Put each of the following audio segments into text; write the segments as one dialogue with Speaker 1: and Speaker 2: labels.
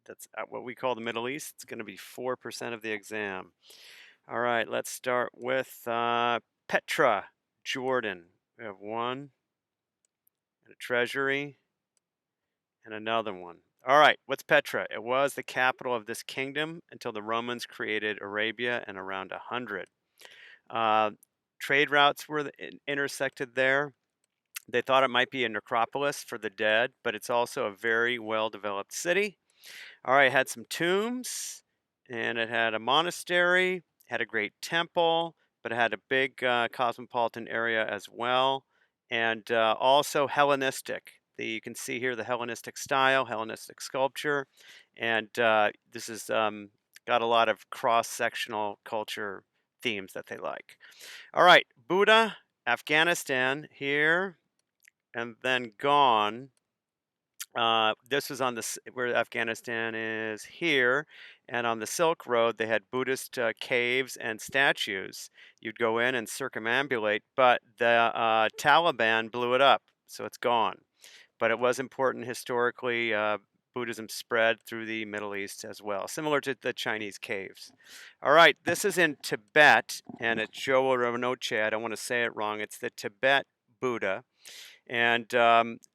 Speaker 1: That's what we call the Middle East. It's going to be 4% of the exam. All right, let's start with Petra, Jordan. We have one, and a treasury, and another one. All right, what's Petra? It was the capital of this kingdom until the Romans created Arabia in around 100. Uh, Trade routes were intersected there. They thought it might be a necropolis for the dead, but it's also a very well-developed city. All right, it had some tombs, and it had a monastery, had a great temple, but it had a big cosmopolitan area as well, and also Hellenistic. You can see here the Hellenistic style, Hellenistic sculpture, and this is got a lot of cross-sectional culture themes that they like. All right, Buddha, Afghanistan here, and then gone. This was on where Afghanistan is here, and on the Silk Road, they had Buddhist caves and statues. You'd go in and circumambulate, but the Taliban blew it up, so it's gone. But it was important historically. Buddhism spread through the Middle East as well, similar to the Chinese caves. All right, this is in Tibet, and it's Jowo Rinpoche. I don't want to say it wrong. It's the Tibet Buddha, and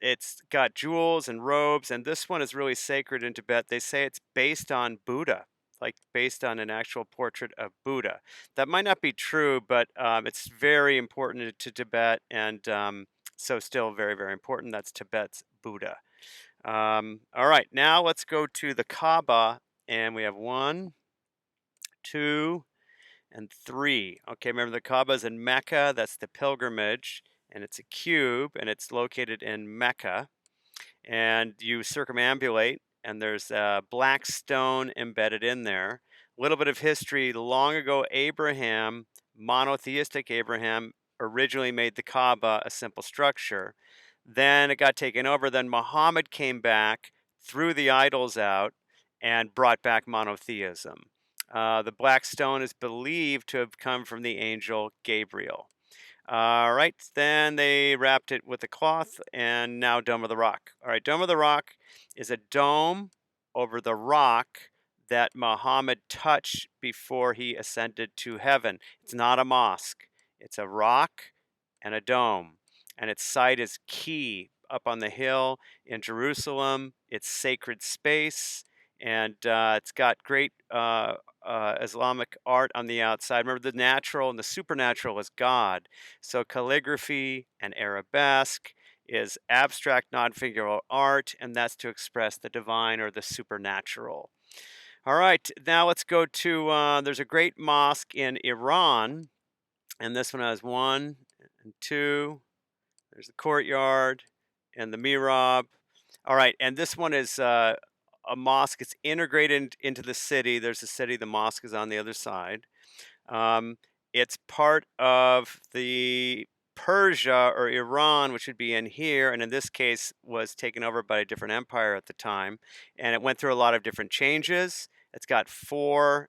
Speaker 1: it's got jewels and robes, and this one is really sacred in Tibet. They say it's based on Buddha, like based on an actual portrait of Buddha. That might not be true, but it's very important to Tibet, and so still very, very important. That's Tibet's Buddha. All right, now let's go to the Kaaba, and we have one, two, and three. Okay, remember the Kaaba is in Mecca. That's the pilgrimage, and it's a cube, and it's located in Mecca. And you circumambulate, and there's a black stone embedded in there. A little bit of history. Long ago, Abraham, monotheistic Abraham, originally made the Kaaba a simple structure. Then it got taken over. Then Muhammad came back, threw the idols out, and brought back monotheism. The black stone is believed to have come from the angel Gabriel. All right, then they wrapped it with a cloth, and now Dome of the Rock. All right, Dome of the Rock is a dome over the rock that Muhammad touched before he ascended to heaven. It's not a mosque, it's a rock and a dome, and its site is key up on the hill in Jerusalem. It's sacred space, and it's got great Islamic art on the outside. Remember, the natural and the supernatural is God. So calligraphy and arabesque is abstract non-figural art, and that's to express the divine or the supernatural. All right, now let's go to, there's a great mosque in Iran, and this one has one and two. There's the courtyard and the mihrab. All right, and this one is a mosque. It's integrated into the city. There's a city. The mosque is on the other side. It's part of the Persia or Iran, which would be in here, and in this case was taken over by a different empire at the time, and it went through a lot of different changes. It's got four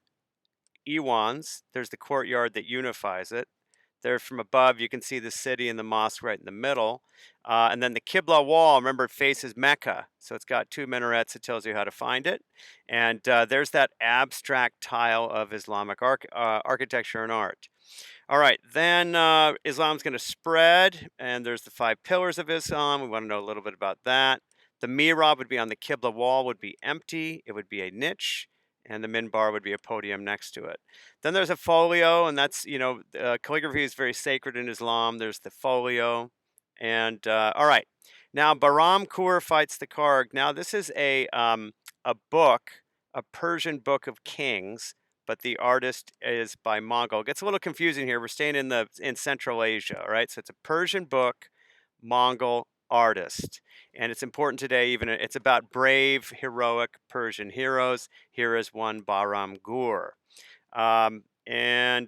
Speaker 1: Iwans. There's the courtyard that unifies it. There from above, you can see the city and the mosque right in the middle. And then the Qibla wall, remember, it faces Mecca. So it's got two minarets. It tells you how to find it. And there's that abstract tile of Islamic architecture and art. All right, then Islam's going to spread, and there's the five pillars of Islam. We want to know a little bit about that. The mihrab would be on the Qibla wall, would be empty. It would be a niche, and the minbar would be a podium next to it. Then there's a folio, and that's, calligraphy is very sacred in Islam. There's the folio. And all right, now Bahram-Kur fights the Karg. Now this is a book, a Persian book of kings, but the artist is by Mongol. It gets a little confusing here. We're staying in Central Asia, all right? So it's a Persian book, Mongol artist. And it's important today, even it's about brave, heroic Persian heroes. Here is one Bahram-Gur. And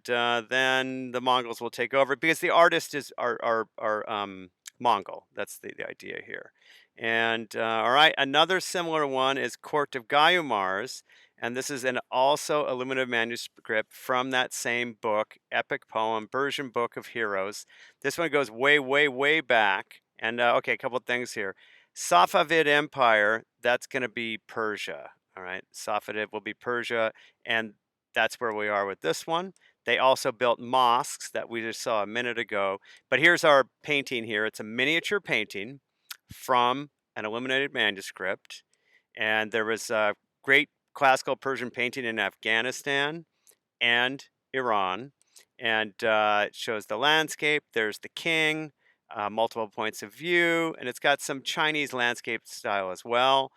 Speaker 1: then the Mongols will take over because the artist is Mongol. That's the idea here. And all right, another similar one is Court of Gayumars, and this is an also illuminative manuscript from that same book, epic poem, Persian Book of Heroes. This one goes way, way, way back. And okay, a couple of things here. Safavid Empire, that's going to be Persia. All right, Safavid will be Persia, and that's where we are with this one. They also built mosques that we just saw a minute ago. But here's our painting here. It's a miniature painting from an illuminated manuscript. And there was a great classical Persian painting in Afghanistan and Iran. And it shows the landscape. There's the king, multiple points of view, and it's got some Chinese landscape style as well.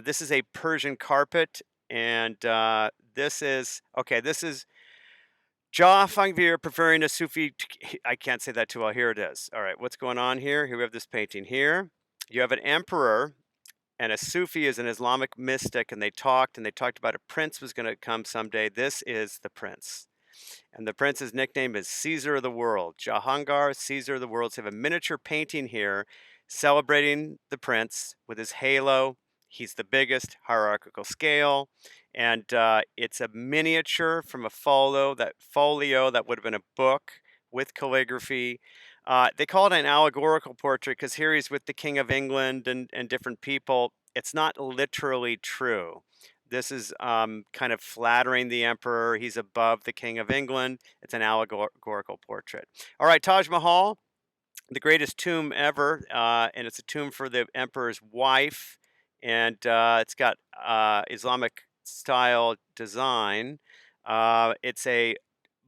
Speaker 1: This is a Persian carpet, and this is okay. This is Jahangir preferring a Sufi. I can't say that too well. Here it is. All right, what's going on here? Here we have this painting here. You have an emperor and a Sufi is an Islamic mystic, and they talked about a prince was going to come someday. This is the prince. And the prince's nickname is Caesar of the World. Jahangir, Caesar of the World. So we have a miniature painting here celebrating the prince with his halo. He's the biggest, hierarchical scale. And it's a miniature from a folio that would have been a book with calligraphy. They call it an allegorical portrait because here he's with the King of England and different people. It's not literally true. This is kind of flattering the emperor. He's above the King of England. It's an allegorical portrait. All right, Taj Mahal, the greatest tomb ever, and it's a tomb for the emperor's wife, and it's got Islamic style design. It's a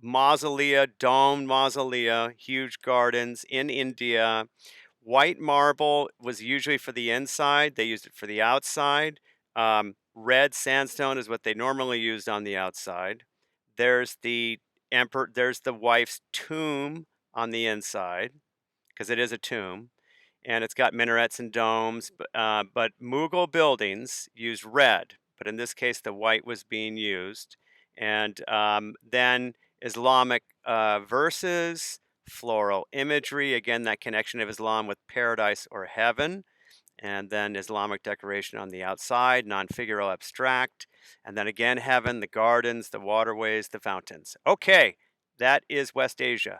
Speaker 1: domed mausolea, huge gardens in India. White marble was usually for the inside. They used it for the outside. Red sandstone is what they normally used on the outside. There's the emperor. There's the wife's tomb on the inside because it is a tomb, and it's got minarets and domes. But Mughal buildings use red, but in this case, the white was being used. And then Islamic verses, floral imagery, again, that connection of Islam with paradise or heaven. And then Islamic decoration on the outside, non-figural abstract. And then again, heaven, the gardens, the waterways, the fountains. Okay, that is West Asia.